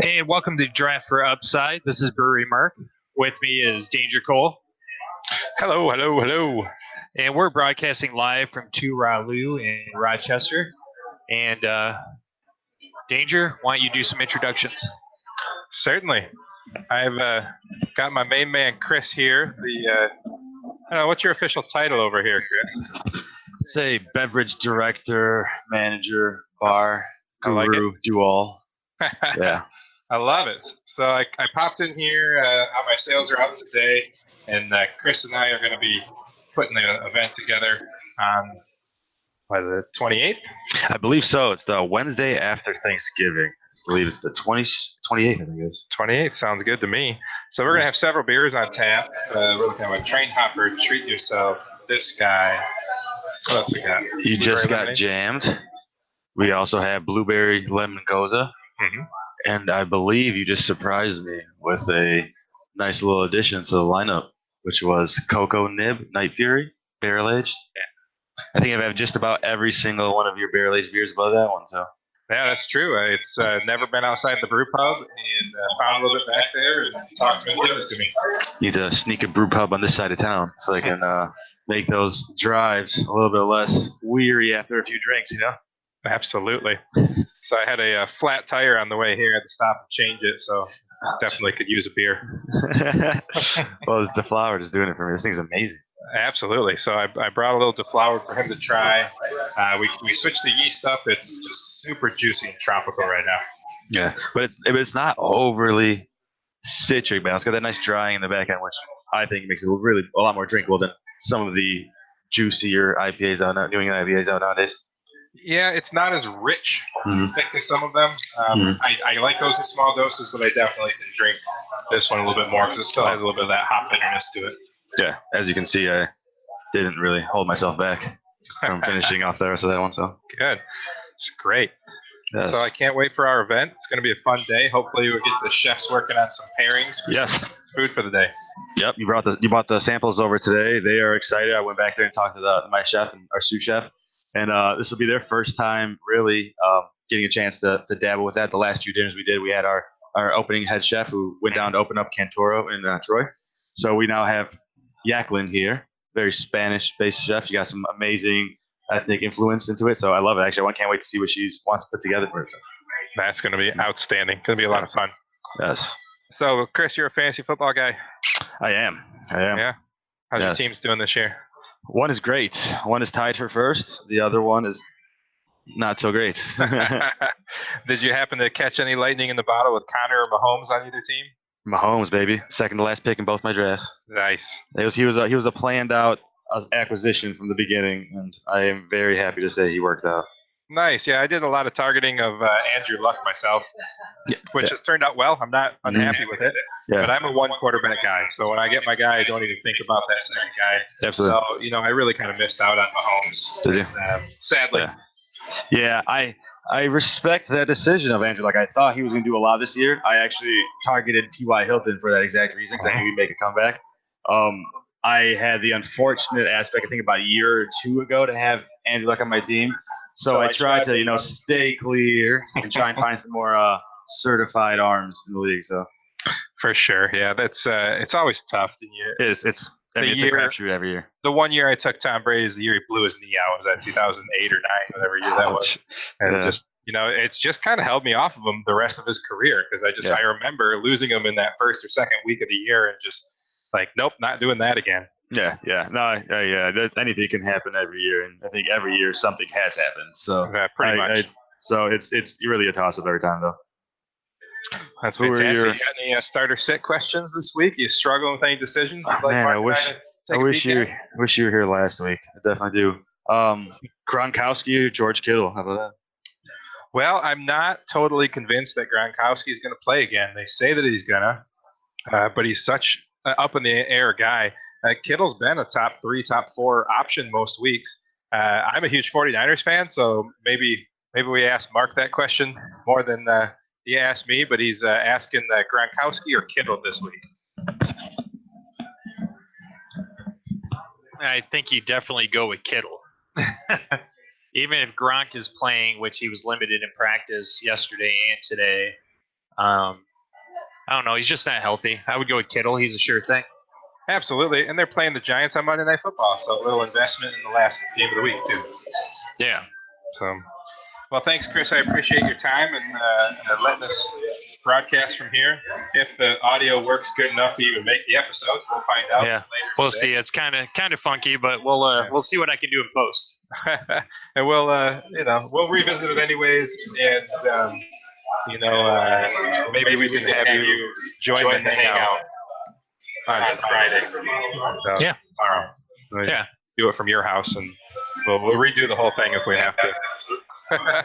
And welcome to Draft for Upside. This is Brewery Mark. With me is Danger Cole. Hello, hello, hello. And we're broadcasting live from To La Roo in Rochester. And Danger, why don't you do some introductions? Certainly. I've got my main man, Chris, here. What's your official title over here, Chris? Say beverage director, manager, bar, I like guru, do all. Yeah. I love it. So I popped in here. My sales are out today, and Chris and I are going to be putting an event together on the 28th. I believe so. It's the Wednesday after Thanksgiving. I believe it's the 28th, I think it is. 28th sounds good to me. So we're going to have several beers on tap. We're looking at a Train Hopper, Treat Yourself, this guy. What else we got? You just got jammed. We also have Blueberry Lemon Goza. Mm-hmm. And I believe you just surprised me with a nice little addition to the lineup, which was Cocoa Nib Night Fury, barrel aged. Yeah. I think I've had just about every single one of your barrel aged beers above that one. So. Yeah, that's true. It's never been outside the brew pub, and found a little bit back there and talked to him and given it to me. Need to sneak a brew pub on this side of town so I can make those drives a little bit less weary after a few drinks, you know? Absolutely. So I had a flat tire on the way here. I had to stop and change it, so definitely could use a beer. Well, the flower is doing it for me. This thing's amazing. Absolutely. So I brought a little deflowered for him to try. We switched the yeast up. It's just super juicy and tropical right now. Yeah, but it's not overly citric, man. It's got that nice drying in the back end, which I think makes it really a lot more drinkable than some of the juicier IPAs out now, New England IPAs out nowadays. Yeah, it's not as rich, thick as some of them. I like those in small doses, but I definitely can drink this one a little bit more because it still has a little bit of that hop bitterness to it. Yeah, as you can see, I didn't really hold myself back from finishing off the rest of that one. So good, it's great. Yes. So I can't wait for our event. It's going to be a fun day. Hopefully, we'll get the chefs working on some pairings for some food for the day. Yep, you brought the samples over today. They are excited. I went back there and talked to my chef and our sous chef, and this will be their first time really getting a chance to dabble with that. The last few dinners we did, we had our opening head chef who went down to open up Cantoro in Troy. So we now have Jacqueline here, very Spanish-based chef. She got some amazing ethnic influence into it, so I love it. Actually, I can't wait to see what she wants to put together for it. That's going to be outstanding. Going to be a lot of fun. Yes. So, Chris, you're a fantasy football guy. I am. Yeah. How's your teams doing this year? One is great. One is tied for first. The other one is not so great. Did you happen to catch any lightning in the bottle with Connor or Mahomes on either team? Mahomes, baby, second to last pick in both my drafts. Nice. He was a planned out acquisition from the beginning, and I am very happy to say he worked out. Nice. Yeah, I did a lot of targeting of Andrew Luck myself, which has turned out well. I'm not unhappy with it, but I'm a one quarterback guy. So when I get my guy, I don't even think about that second guy. Absolutely. So, I really kind of missed out on Mahomes. Did you? Sadly. Yeah, I respect that decision of Andrew. Like, I thought he was going to do a lot this year. I actually targeted T.Y. Hilton for that exact reason because I knew he'd make a comeback. I had the unfortunate aspect, I think about a year or two ago, to have Andrew Luck on my team. So I tried to, stay clear and try and find some more certified arms in the league. So for sure, yeah, that's it's always tough. It's a crapshoot every year. The one year I took Tom Brady is the year he blew his knee out. Was that 2008 or 9, whatever year that was? And it's just kind of held me off of him the rest of his career because I remember losing him in that first or second week of the year and just like, nope, not doing that again. Yeah. No, anything can happen every year, and I think every year something has happened. So pretty much. So it's really a toss-up every time, though. That's fantastic. You got any starter sit questions this week? You struggling with any decisions? I wish you were here last week. I definitely do. Gronkowski or George Kittle? How about that? Well, I'm not totally convinced that Gronkowski is going to play again. They say that he's gonna, but he's such an up in the air guy. Kittle's been a top 3, top 4 option most weeks. I'm a huge 49ers fan, so maybe we ask Mark that question more than he asked me, but he's asking Gronkowski or Kittle this week. I think you definitely go with Kittle. even if Gronk is playing, which he was limited in practice yesterday and today, I don't know. He's just not healthy. I would go with Kittle. He's a sure thing. Absolutely, and they're playing the Giants on Monday Night Football, so a little investment in the last game of the week too. Yeah. So, well, thanks, Chris. I appreciate your time and letting us broadcast from here. If the audio works good enough to even make the episode, we'll find out. Yeah, we'll see. It's kind of funky, but we'll see what I can do in post. And we'll revisit it anyways, and maybe we can have you join the hangout on Friday. So, Yeah. Tomorrow. Yeah. Do it from your house, and we'll redo the whole thing if we have to. I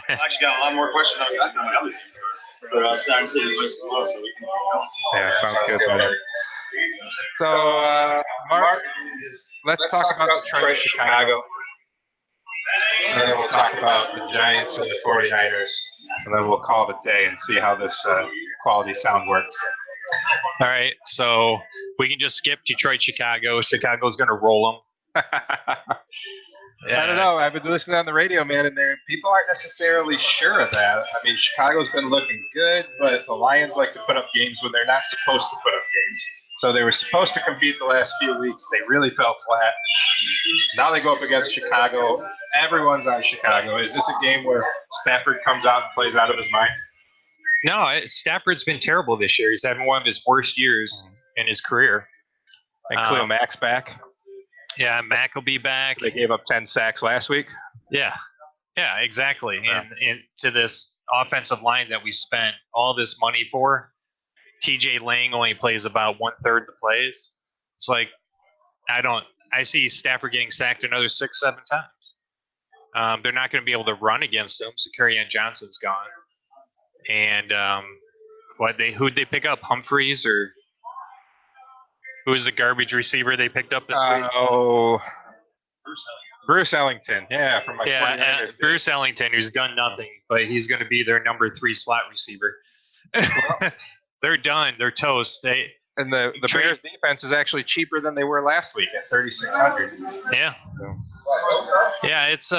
actually got a lot more questions on the others. But Sound City as well, so we can. Yeah, sounds good, buddy. So, Mark, let's talk about Detroit, Chicago. And then we'll talk about the Giants and the 49ers. And then we'll call it a day and see how this quality sound works. All right, so we can just skip Detroit, Chicago. Chicago's going to roll them. I don't know. I've been listening on the radio, man, and people aren't necessarily sure of that. I mean, Chicago's been looking good, but the Lions like to put up games when they're not supposed to put up games. So they were supposed to compete the last few weeks. They really fell flat. Now they go up against Chicago. Everyone's on Chicago. Is this a game where Stafford comes out and plays out of his mind? No, Stafford's been terrible this year. He's having one of his worst years in his career. And Khalil Mack's back. Yeah, Mack will be back. They gave up 10 sacks last week. Yeah, exactly. Yeah. And to this offensive line that we spent all this money for, TJ Lang only plays about 1/3 the plays. It's like, I see Stafford getting sacked another 6-7 times. They're not going to be able to run against him. So Kerryon Johnson's gone. And who'd they pick up? Humphreys, or who was the garbage receiver they picked up this week? Oh, Bruce Ellington. Yeah, from my 49ers. Bruce Ellington, who's done nothing, but he's going to be their number 3 slot receiver. They're done. They're toast. And the Bears defense is actually cheaper than they were last week at $3,600. Yeah. Yeah, it's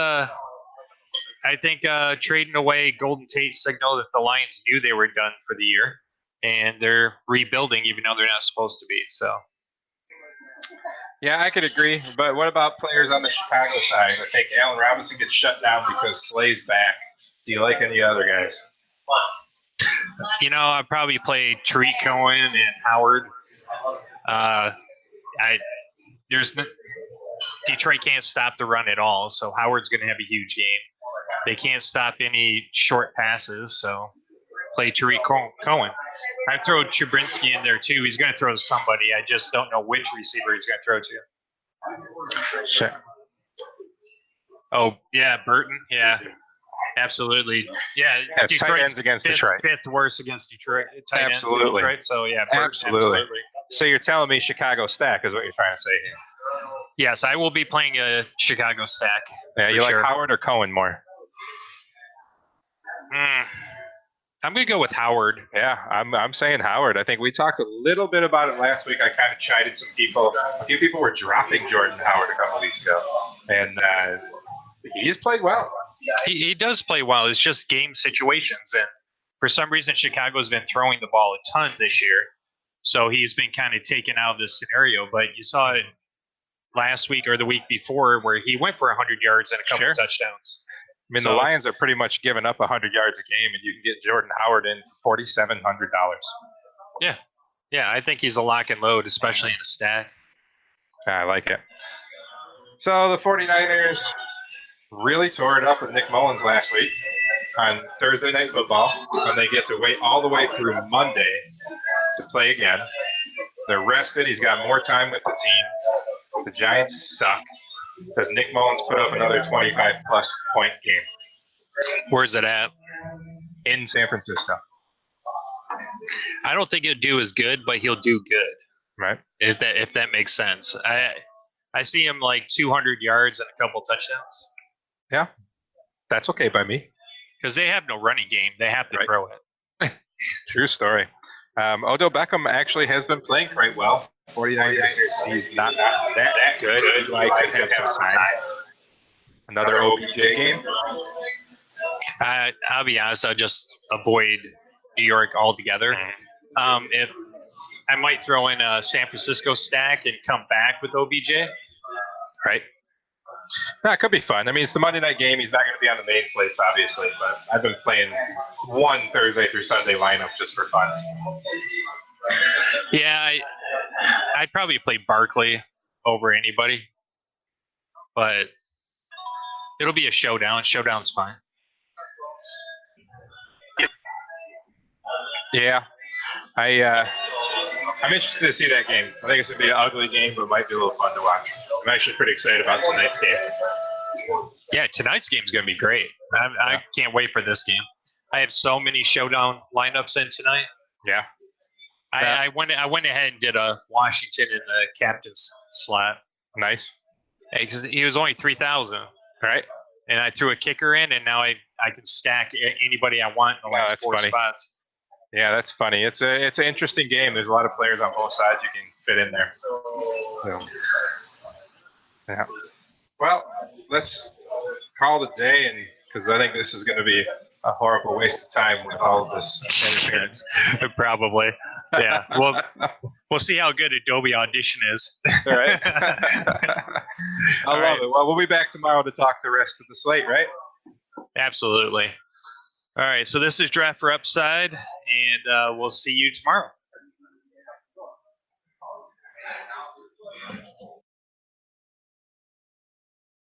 I think trading away Golden Tate signal that the Lions knew they were done for the year, and they're rebuilding even though they're not supposed to be. So. Yeah, I could agree. But what about players on the Chicago side? I think Allen Robinson gets shut down because Slay's back. Do you like any other guys? I'd probably play Tariq Cohen and Howard. Detroit can't stop the run at all, so Howard's going to have a huge game. They can't stop any short passes, so play Tariq Cohen. I'd throw Trubinsky in there too. He's going to throw to somebody. I just don't know which receiver he's going to throw to. Sure. Oh, yeah, Burton. Yeah, absolutely. Yeah, tight ends against Detroit. Fifth worst against Detroit. Tight ends Absolutely. against Detroit. So, yeah, Burton, absolutely. So you're telling me Chicago stack is what you're trying to say here? Yes, I will be playing a Chicago stack. Yeah, you like Howard or Cohen more? I'm going to go with Howard. Yeah, I'm saying Howard. I think we talked a little bit about it last week. I kind of chided some people. A few people were dropping Jordan Howard a couple weeks ago, and he's played well. He does play well. It's just game situations, and for some reason, Chicago's been throwing the ball a ton this year, so he's been kind of taken out of this scenario. But you saw it last week or the week before where he went for 100 yards and a couple touchdowns. I mean, the Lions are pretty much giving up 100 yards a game, and you can get Jordan Howard in for $4,700. Yeah, I think he's a lock and load, especially in a stack. I like it. So the 49ers really tore it up with Nick Mullins last week on Thursday Night Football, and they get to wait all the way through Monday to play again. They're rested. He's got more time with the team. The Giants suck because Nick Mullins put up another 25-plus point game. Where's it at? In San Francisco. I don't think he'll do as good, but he'll do good. Right. If that makes sense. I see him like 200 yards and a couple touchdowns. Yeah. That's okay by me. Because they have no running game. They have to throw it. True story. Odell Beckham actually has been playing quite well. 49ers, he's not that good. Eli could have some time. Another OBJ game. I'll be honest. I'll just avoid New York altogether. If I might throw in a San Francisco stack and come back with OBJ. Right. That could be fun. I mean, it's the Monday night game. He's not going to be on the main slates, obviously, but I've been playing one Thursday through Sunday lineup just for fun. Yeah, I'd probably play Barkley over anybody, but it'll be a showdown. Showdown's fine. Yeah, I'm interested to see that game. I think it's going to be an ugly game, but it might be a little fun to watch. I'm actually pretty excited about tonight's game. Yeah, tonight's game's going to be great. I can't wait for this game. I have so many showdown lineups in tonight. Yeah. I went ahead and did a Washington in the captain's slot. Nice. Because he was only 3,000. Right. And I threw a kicker in, and now I can stack anybody I want in the last 4 spots. Yeah, that's funny. It's an interesting game. There's a lot of players on both sides you can fit in there. So, yeah. Well, let's call it a day, and because I think this is going to be a horrible waste of time with all of this interference. Probably. Yeah. Well, we'll see how good Adobe Audition is. All right. I love it. Well, we'll be back tomorrow to talk the rest of the slate, right? Absolutely. All right. So this is Draft for Upside, and we'll see you tomorrow.